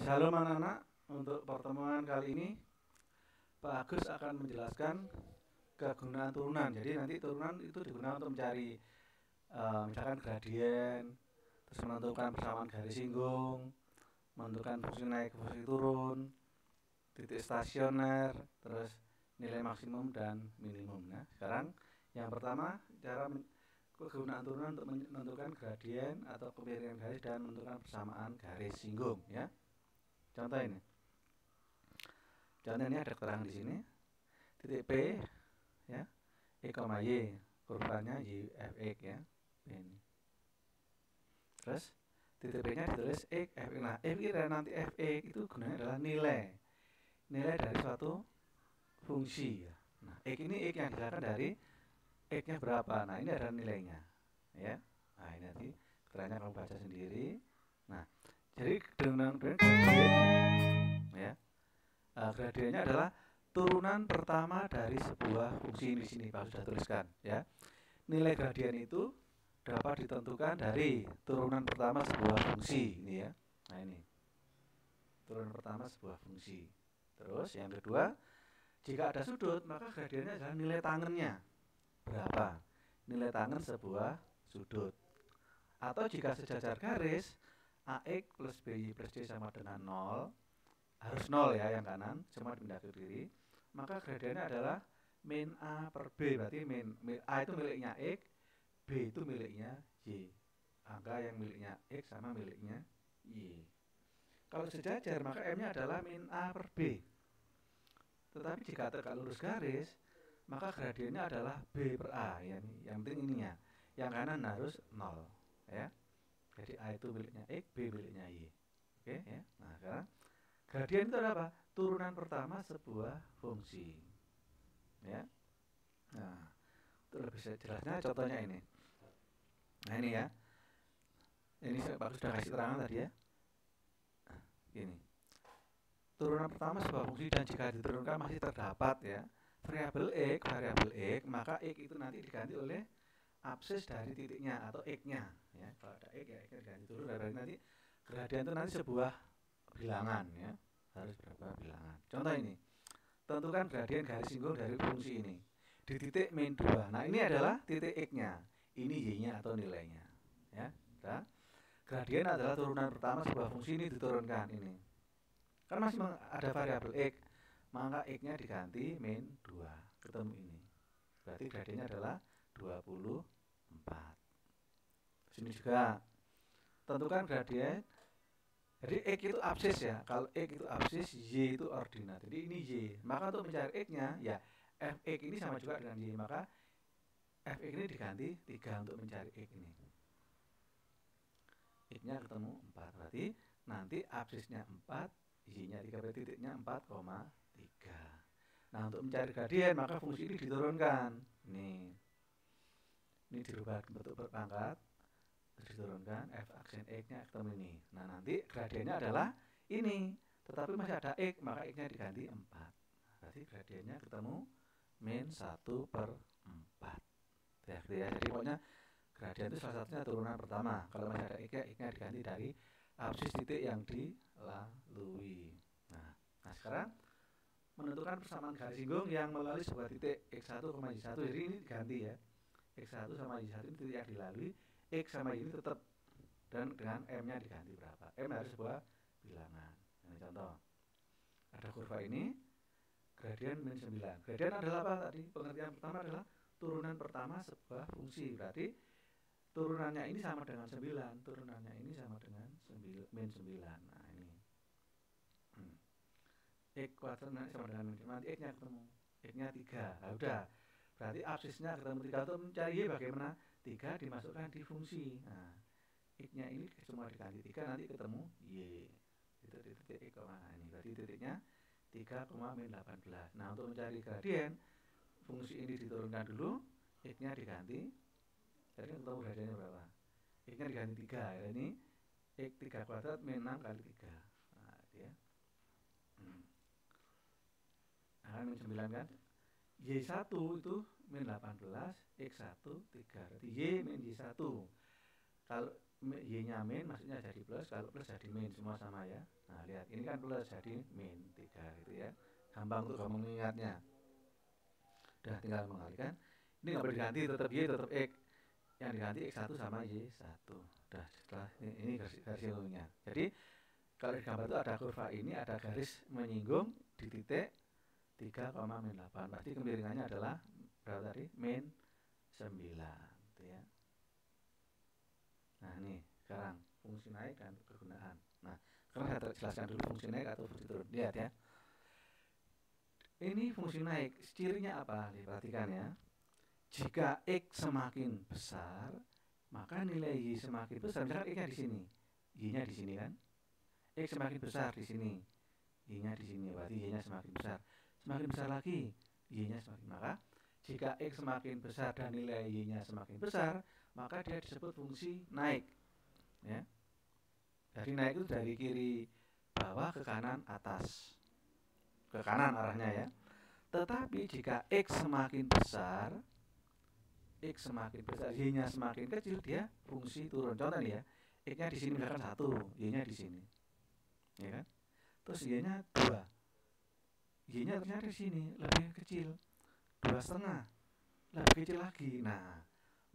Shalom anak-anak, untuk pertemuan kali ini Pak Agus akan menjelaskan kegunaan turunan. Jadi nanti turunan itu digunakan untuk mencari misalkan gradien, terus menentukan persamaan garis singgung, menentukan fungsi naik, fungsi turun, titik stasioner, terus nilai maksimum dan minimum. Nah, sekarang yang pertama cara kegunaan turunan untuk menentukan gradien atau kemiringan garis dan menentukan persamaan garis singgung, ya. Contoh ini. Contoh ini ada keterangan di sini. Titik P, ya, E, Y, kurvanya Y, F, X, ya. Ini. Terus titik P-nya ditulis X, F, X. Nah, F dan nanti F, X itu gunanya adalah nilai dari suatu fungsi. Ya. Nah, X ini X yang dihasilkan dari X-nya berapa. Nah, ini adalah nilainya, ya. Nah, ini nanti keterangannya kamu baca sendiri. Nah, jadi dengan gradien, ya. Gradiennya adalah turunan pertama dari sebuah fungsi di sini Pak sudah tuliskan, ya. Nilai gradien itu dapat ditentukan dari turunan pertama sebuah fungsi ini, ya. Nah, ini turunan pertama sebuah fungsi. Terus yang kedua, jika ada sudut maka gradiennya adalah nilai tangennya berapa, nilai tangen sebuah sudut. Atau jika sejajar garis AX plus BY plus D sama dengan 0, harus 0 ya yang kanan, semua dipindah ke kiri, maka gradiennya adalah min A per B. Berarti min A itu miliknya X, B itu miliknya Y. Angka yang miliknya X sama miliknya Y. Kalau sejajar maka M-nya adalah min A per B. Tetapi jika tegak lurus garis, maka gradiennya adalah B per A. Yang penting ininya. Yang kanan harus 0, ya. Jadi A itu miliknya X, B miliknya Y. Oke, ya. Nah, sekarang gradien itu adalah apa? Turunan pertama sebuah fungsi, ya. Nah, itu lebih jelasnya contohnya ini. Nah, ini ya. Ini Pak sudah kasih keterangan tadi ya. Nah, ini. Turunan pertama sebuah fungsi dan jika diturunkan masih terdapat ya variabel x, maka x itu nanti diganti oleh absis dari titiknya atau x-nya, ya. Kalau ada x ya x-nya diganti turun, berarti nanti gradien itu nanti sebuah bilangan, ya. Harus berapa bilangan. Contoh ini. Tentukan gradien garis singgung dari fungsi ini di titik min 2. Nah, ini adalah titik x-nya. Ini y-nya atau nilainya, ya. Nah, gradien adalah turunan pertama sebuah fungsi ini diturunkan ini. Kan masih ada variabel x, maka x-nya diganti min 2. Ketemu ini. Berarti gradiennya adalah 24. Sini juga tentukan gradien. Jadi x itu absis ya. Kalau x itu absis, y itu ordinat. Jadi ini y. Maka untuk mencari x-nya ya fx ini sama juga dengan y. Maka fx ini diganti 3 untuk mencari x ini. X-nya ketemu 4. Berarti nanti absisnya 4, y-nya 3, berarti titiknya 4,3. Nah, untuk mencari gradien maka fungsi ini diturunkan. Ini dirubah bentuk berpangkat. Diturunkan f aksen x-nya ketemu ini. Nah, nanti gradiennya adalah ini, tetapi masih ada x, maka x-nya diganti 4. Berarti gradiennya ketemu min 1/4. Ya, gitu ya. Jadi pokoknya gradien itu salah satunya turunan pertama. Kalau masih ada x-nya, x-nya diganti dari absis titik yang dilalui. Nah, sekarang menentukan persamaan garis singgung yang melalui sebuah titik x1, y1. Jadi ini diganti ya. X1 sama Y1 ini titik yang dilalui, X sama Y ini tetap, dan dengan M-nya diganti berapa. M harus sebuah bilangan. Ini contoh. Ada kurva ini, gradien min 9. Gradien adalah apa tadi? Pengertian pertama adalah turunan pertama sebuah fungsi. Berarti turunannya ini sama dengan 9, turunannya ini sama dengan min 9. Nah, ini. X kuadrat sama dengan min 9. Nanti X-nya ketemu. X-nya 3. Nah, udah. Berarti absisnya ketemu 3. Untuk mencari Y bagaimana? 3 dimasukkan di fungsi. Nah, x-nya ini semua diganti 3, nanti ketemu y. Itu di titik x, ini berarti titiknya 3,-18. Nah, untuk mencari gradien fungsi ini diturunkan dulu, x-nya diganti. Jadi ketemu gradiennya berapa? X-nya diganti 3. Ya, ini x 3 kuadrat min 6 kali 3. Nah, dia. Nah, min 9 kan? Y1 itu min 18, X1 3. Berarti Y min Y1. Kalau Y-nya min maksudnya jadi plus, kalau plus jadi min, semua sama ya. Nah lihat, ini kan plus jadi min 3 gitu ya. Gampang untuk kamu mengingatnya. Udah tinggal mengalikan. Ini nggak boleh diganti, tetap Y tetap X. Yang diganti X1 sama Y1. Udah setelah ini garis ilmunya. Jadi kalau di gambar itu ada kurva ini, ada garis menyinggung di titik 3, min 8. Berarti kemiringannya adalah berapa tadi? Min 9 gitu ya. Nah ini sekarang fungsi naik dan kegunaan. Nah sekarang saya jelaskan dulu fungsi naik atau fungsi turun. Lihat ya, ini fungsi naik, cirinya apa? Perhatikan ya. Jika X semakin besar, maka nilai Y semakin besar. Misalkan X-nya di sini, Y-nya di sini kan. X semakin besar di sini, Y-nya di sini, berarti Y-nya semakin besar. Semakin besar lagi, Y-nya semakin. Maka jika X semakin besar dan nilai Y-nya semakin besar, maka dia disebut fungsi naik ya. Dari naik itu dari kiri bawah ke kanan atas, ke kanan arahnya ya. Tetapi jika X semakin besar, Y-nya semakin kecil, dia fungsi turun. Contoh nih ya, X-nya di sini misalkan 1, Y-nya di sini ya kan. Terus Y-nya 2, Y-nya ternyata di sini lebih kecil, 2,5, lebih kecil lagi. Nah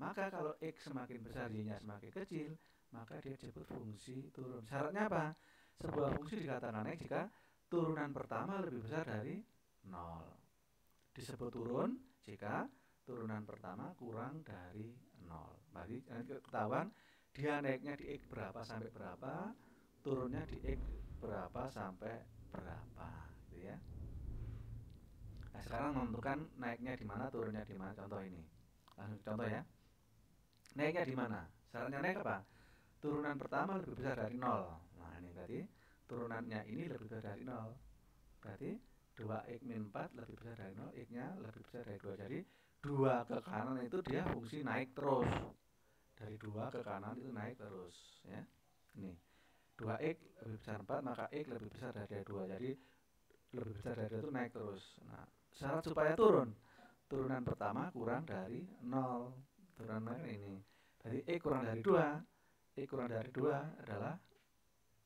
maka kalau X semakin besar, Y-nya semakin kecil, maka dia disebut fungsi turun. Syaratnya apa? Sebuah fungsi dikatakan naik jika turunan pertama lebih besar dari 0. Disebut turun jika turunan pertama kurang dari 0. Berarti ketahuan dia naiknya di X berapa sampai berapa, turunnya di X berapa sampai berapa gitu ya. Nah sekarang menentukan naiknya di mana, turunnya di mana. Contoh ini, langsung contoh ya. Naiknya di mana? Syaratnya naik apa? Turunan pertama lebih besar dari 0. Nah ini berarti turunannya ini lebih besar dari 0. Berarti 2x min 4 lebih besar dari 0, x-nya lebih besar dari 2. Jadi 2 ke kanan itu dia fungsi naik terus. Dari 2 ke kanan itu naik terus ya. Ini 2x lebih besar 4, maka x lebih besar dari 2. Jadi lebih besar dari 2 itu naik terus. Nah syarat supaya turun, turunan pertama kurang dari 0. Turunan ini, jadi X kurang dari 2, X kurang dari 2 adalah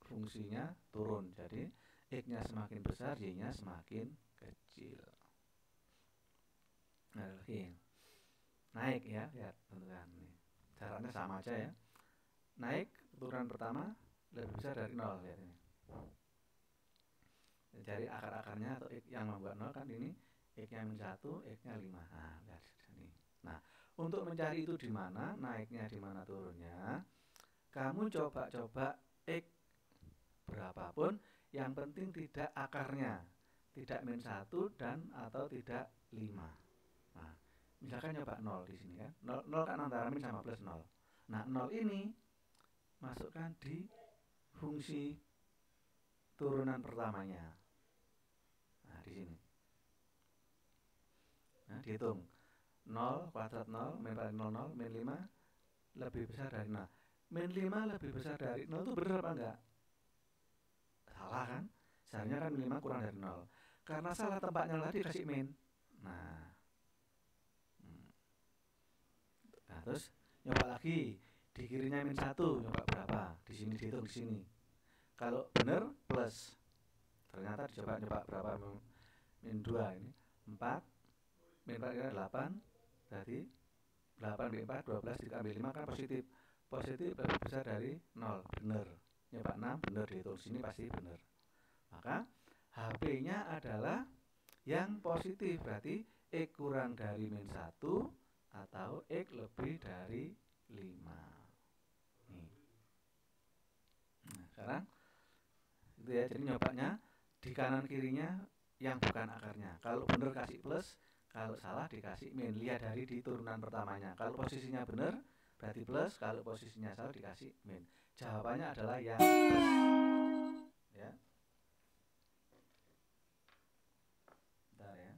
fungsinya turun. Jadi X-nya semakin besar, Y-nya semakin kecil. Nah lagi naik ya, lihat tentukan nih, caranya sama aja ya. Naik turunan pertama lebih besar dari 0, lihat ini. Jadi akar-akarnya atau X yang membuat 0 kan ini, X-nya min 1, X-nya 5. Nah lihat sini. Nah untuk mencari itu di mana, naiknya di mana, turunnya, kamu coba-coba X berapapun, yang penting tidak akarnya, tidak min 1 dan atau tidak 5. Nah, misalkan nyoba 0 di sini kan. 0 kan antara min sama plus 0. Nah, 0 ini masukkan di fungsi turunan pertamanya. Nah, di sini. Nah, dihitung. 0 kuadrat 0, min 0, min 5 lebih besar dari 0. Min 5 lebih besar dari 0 itu benar apa enggak? Salah kan? Seharusnya kan min 5 kurang dari 0. Karena salah tempatnya tadi kasih min. Nah, terus nyoba lagi. Di kirinya min 1, nyoba berapa? Di sini dihitung di sini. Kalau benar plus. Ternyata dicoba berapa? Min 2 ini 4. Min 4 kira 8. Berarti 8 min 4, 12 diambil 5 kan positif. Positif lebih besar dari 0, benar. Nyoba 6, benar, dihitung sini pasti benar. Maka HP-nya adalah yang positif, berarti X kurang dari min 1 atau X lebih dari 5. Nih. Nah, sekarang itu ya, jadi nyobanya di kanan kirinya yang bukan akarnya. Kalau benar kasih plus, kalau salah dikasih min. Lihat dari di turunan pertamanya. Kalau posisinya benar berarti plus, kalau posisinya salah dikasih min. Jawabannya adalah yang plus. Ya. Bentar ya.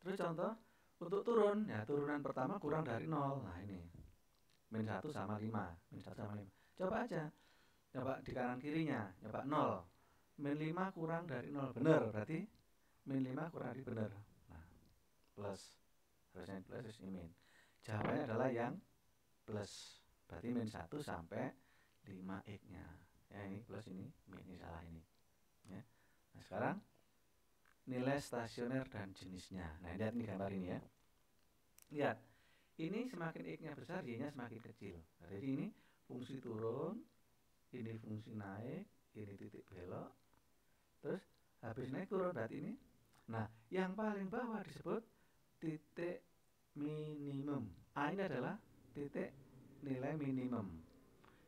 Terus contoh untuk turun, ya turunan pertama kurang dari 0. Nah ini min 1 sama 5, min 1 sama 5. Coba aja, coba di kanan kirinya, coba 0. Min 5 kurang dari 0, benar, berarti min 5 kurang dari benar. Nah, plus, harusnya plus, ini min. Jawabannya adalah yang plus. Berarti min 1 sampai 5x-nya. Ya, ini plus, ini min, ini salah ini. Ya. Nah, sekarang nilai stasioner dan jenisnya. Nah, lihat ini gambar ini ya. Lihat, ini semakin x-nya besar, y-nya semakin kecil. Nah, jadi ini fungsi turun, ini fungsi naik, ini titik belok. Terus habis naik turun, berarti ini. Nah, yang paling bawah disebut titik minimum. A ini adalah titik nilai minimum.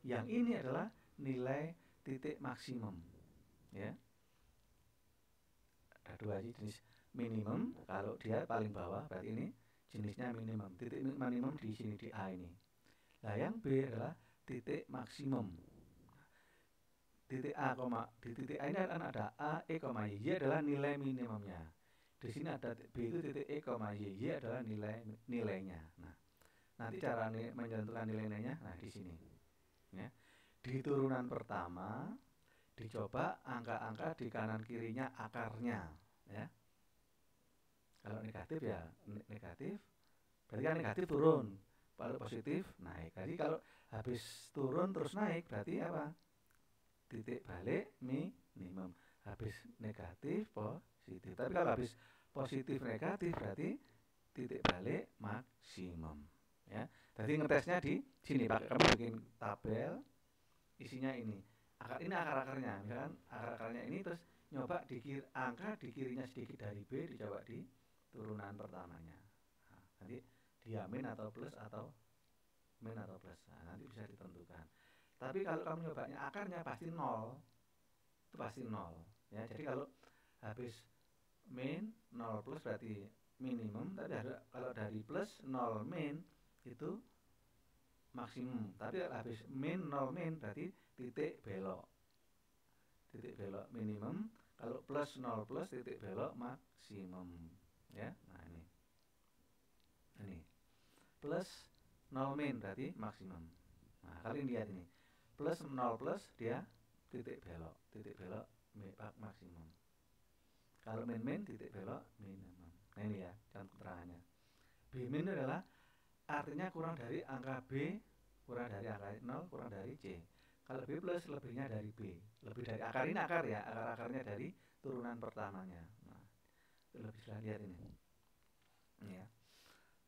Yang ini adalah nilai titik maksimum. Ya. Ada dua jenis minimum. Kalau dia paling bawah, berarti ini jenisnya minimum. Titik minimum di sini di A ini. Nah, yang B adalah titik maksimum. Titik A, di titik A ini ada A, E, Y adalah nilai minimumnya. Di sini ada B itu titik E, Y adalah nilainya. Nah, nanti cara menentukan nilainya, nah di sini. Ya. Di turunan pertama dicoba angka-angka di kanan kirinya akarnya. Ya. Kalau negatif ya negatif, berarti kan negatif turun. Kalau positif naik. Jadi kalau habis turun terus naik berarti apa? Titik balik minimum. Habis negatif positif. Tapi kalau habis positif negatif berarti titik balik maksimum. Ya. Jadi ngetesnya di sini, pakai kamu bikin tabel isinya ini. Ini akar-akarnya, misalkan akar-akarnya ini, terus nyoba angka di kirinya sedikit dari B, dicoba di turunan pertamanya. Nah, nanti dia min atau plus atau min atau plus. Nah, nanti bisa ditentukan. Tapi kalau kamu nyobanya akarnya pasti 0. Itu pasti 0. Ya, jadi kalau habis min 0 plus berarti minimum, tapi kalau dari plus 0 min itu maksimum. Tapi habis min 0 min berarti titik belok. Titik belok minimum. Kalau plus 0 plus titik belok maksimum. Ya, nah ini. Ini. Plus 0 min berarti maksimum. Nah, kalian lihat ini. Plus 0 plus dia titik belok. Titik belok maksimum. Kalau min titik belok minimum. Nah ini ya contoh keterangannya. B min adalah artinya kurang dari angka B, kurang dari angka 0, kurang dari C. Kalau B plus lebihnya dari B. Lebih dari akar, ini akar ya, akar-akarnya dari turunan pertamanya. Nah, itu lebih bisa lihat ini. Ya.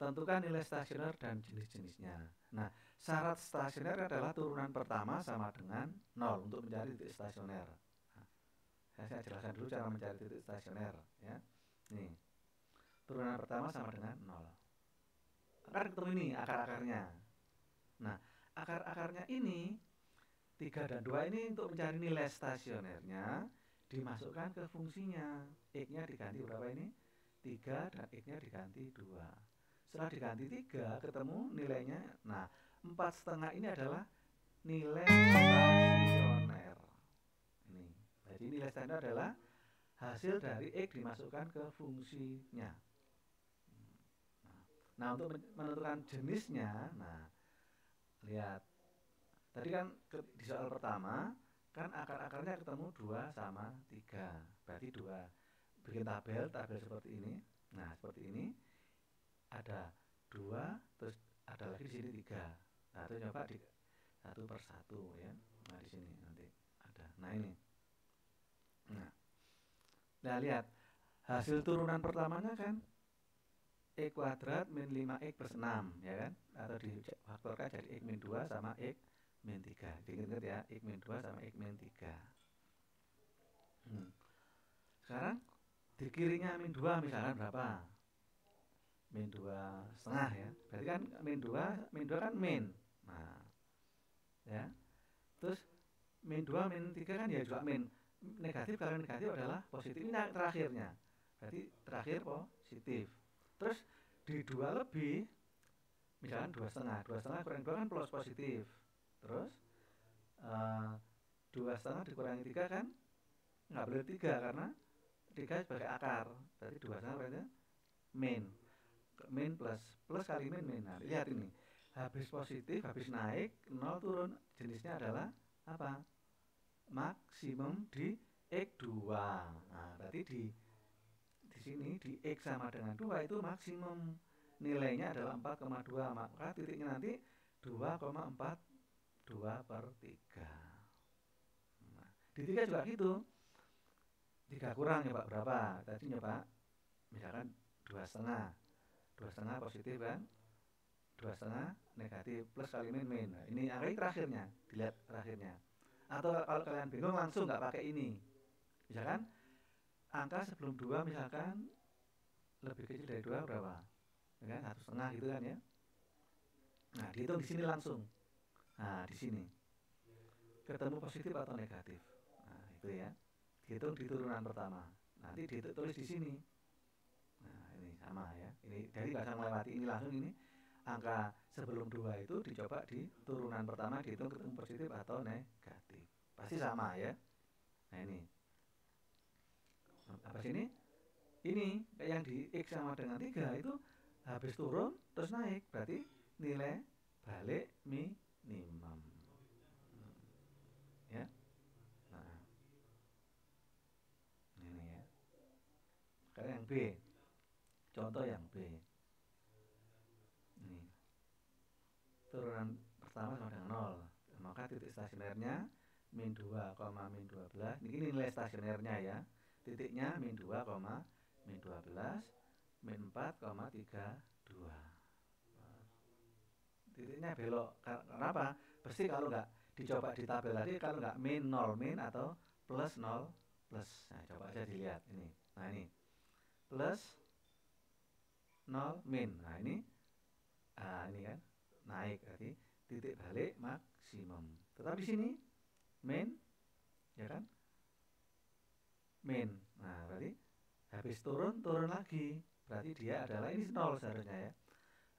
Tentukan nilai stasioner dan jenis-jenisnya. Nah, syarat stasioner adalah turunan pertama sama dengan 0 untuk mencari titik stasioner. Nah, saya jelaskan dulu cara mencari titik stasioner. Ya. Nih, turunan pertama sama dengan 0. Kan ketemu ini akar-akarnya. Nah, akar-akarnya ini 3 dan 2 ini untuk mencari nilai stasionernya dimasukkan ke fungsinya. X-nya diganti berapa ini? 3 dan X-nya diganti 2. Setelah diganti 3 ketemu nilainya. Nah, 4,5 ini adalah nilai stasioner. Ini. Jadi nilai stasioner adalah hasil dari X dimasukkan ke fungsinya. Nah, untuk menentukan jenisnya, nah lihat. Tadi kan di soal pertama kan akar-akarnya ketemu 2 sama 3. Berarti 2. Bikin tabel seperti ini. Nah, seperti ini. Ada 2, terus ada lagi di sini 3. Nah, itu coba di 1 per 1 ya. Nah, di sini nanti ada. Nah, ini. Nah, lihat. Hasil turunan pertamanya kan X kuadrat min 5X plus 6, ya kan? Atau difaktorkan jadi X min 2 sama X min 3. Diingat ya, X min 2 sama X min 3. Sekarang di kirinya min 2 misalkan berapa? Min 2,5 ya. Berarti kan min 2 kan min. Nah, ya. Terus min 2 min 3 kan ya juga min. Negatif, kalau negatif adalah positif. Ini terakhirnya. Berarti terakhir positif. Terus di 2 lebih, misalkan 2,5. 2,5 kurang 2 kan plus positif. Terus 2,5 dikurangi 3 kan nggak boleh 3 karena 3 sebagai akar. Berarti 2,5 berarti min. Min plus kali min. Nah, lihat ini. Habis positif, habis naik, 0 turun. Jenisnya adalah apa? Maksimum di X2. Nah, berarti di sini di X sama dengan 2 itu maksimum. Nilainya adalah 4,2. Maka titiknya nanti 2,42/3. Nah, di 3 juga gitu. 3 kurang nyoba berapa? Tadi nyoba misalkan 2,5. 2,5 positif kan? 2,5 negatif plus kali min. Nah, ini angka terakhirnya, dilihat terakhirnya. Atau kalau kalian bingung langsung nggak pakai ini. Misalkan angka sebelum 2 misalkan lebih kecil dari 2 berapa? Ya kan? 1,5 gitu kan ya. Nah, dihitung di sini langsung. Nah, di sini ketemu positif atau negatif. Nah, itu ya. Dihitung di turunan pertama. Nanti ditulis di sini. Nah, ini sama ya. Ini dari nggak usah melewati ini langsung ini. Angka sebelum 2 itu dicoba di turunan pertama dihitung ketemu positif atau negatif. Pasti sama ya. Nah, ini. Apa sini? Ini yang di X sama dengan 3 itu habis turun terus naik. Berarti nilai balik minimum. Ya. Nah, ini ya. Sekarang yang B. Contoh yang B. Ini. Turunan pertama sama dengan 0. Maka titik stasionernya min 2, min 12. Ini nilai stasionernya ya. Titiknya min 2, min 12, min 4,32. Titiknya belok. Kenapa? Pasti kalau nggak dicoba di tabel tadi, kalau nggak min 0 min atau plus 0 plus. Nah, coba aja dilihat ini. Nah, ini plus 0 min. Nah, ini kan naik berarti titik balik maksimum. Tetapi di sini min, ya kan? Min. Nah, berarti habis turun lagi. Berarti dia adalah ini 0 seharusnya ya.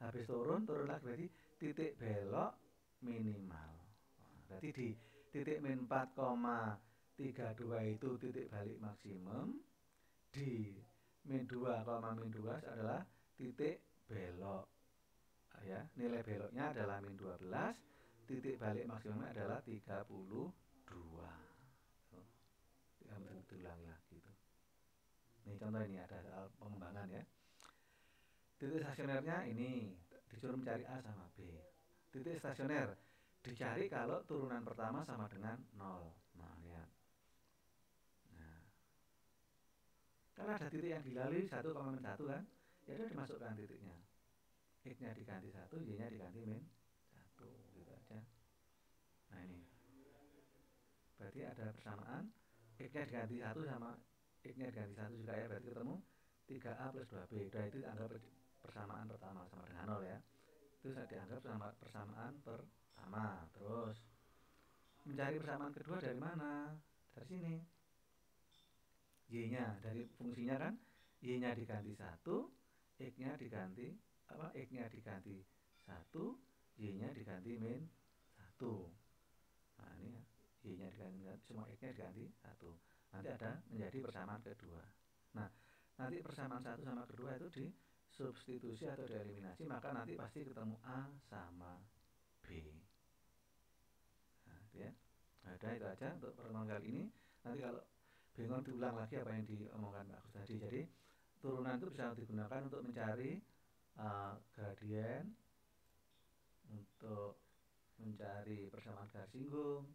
Habis turun lagi berarti titik belok minimal. Nah, berarti di titik min 4,32 itu titik balik maksimum. Di min 2, min 2 adalah titik belok. Ya, nilai beloknya adalah min 12, titik balik maksimumnya adalah 32. Ambil ulang lagi itu. Ini contoh ini ada soal pengembangan ya. Titik stasionernya ini disuruh mencari A sama B. Titik stasioner dicari kalau turunan pertama sama dengan 0. Nah, lihat. Nah, kalau ada titik yang dilalui 1,1 kan, ya udah dimasukkan titiknya. X-nya diganti 1, Y-nya diganti min 1, gitu aja. Nah, ini. Berarti ada persamaan X-nya diganti 1 sama X-nya diganti 1 juga ya, berarti ketemu 3A plus 2B. Udah itu anggap persamaan pertama sama dengan 0 ya. Itu saya dianggap sama persamaan pertama. Terus mencari persamaan kedua dari mana? Dari sini. Y-nya dari fungsinya kan Y-nya diganti 1, X-nya diganti X-nya diganti 1, Y-nya diganti min 1. Nah, ini ya. Y-nya diganti semua X-nya diganti 1. Nanti ada menjadi persamaan kedua. Nah, nanti persamaan 1 sama kedua itu disubstitusi atau dieliminasi, maka nanti pasti ketemu A sama B. Nah, ya. Nah, udah itu aja untuk pertemuan kali ini. Nanti kalau bingung diulang lagi apa yang diomongkan Pak Agus tadi. Jadi turunan itu bisa digunakan untuk mencari gradien, untuk mencari persamaan garis singgung,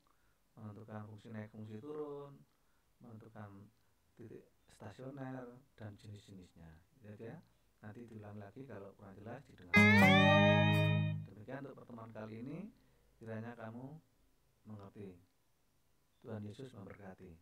menentukan fungsi naik fungsi turun, menentukan titik stasioner dan jenis-jenisnya. Jadi ya, nanti diulang lagi kalau kurang jelas didengar. Demikian untuk pertemuan kali ini, kiranya kamu mengerti. Tuhan Yesus memberkati.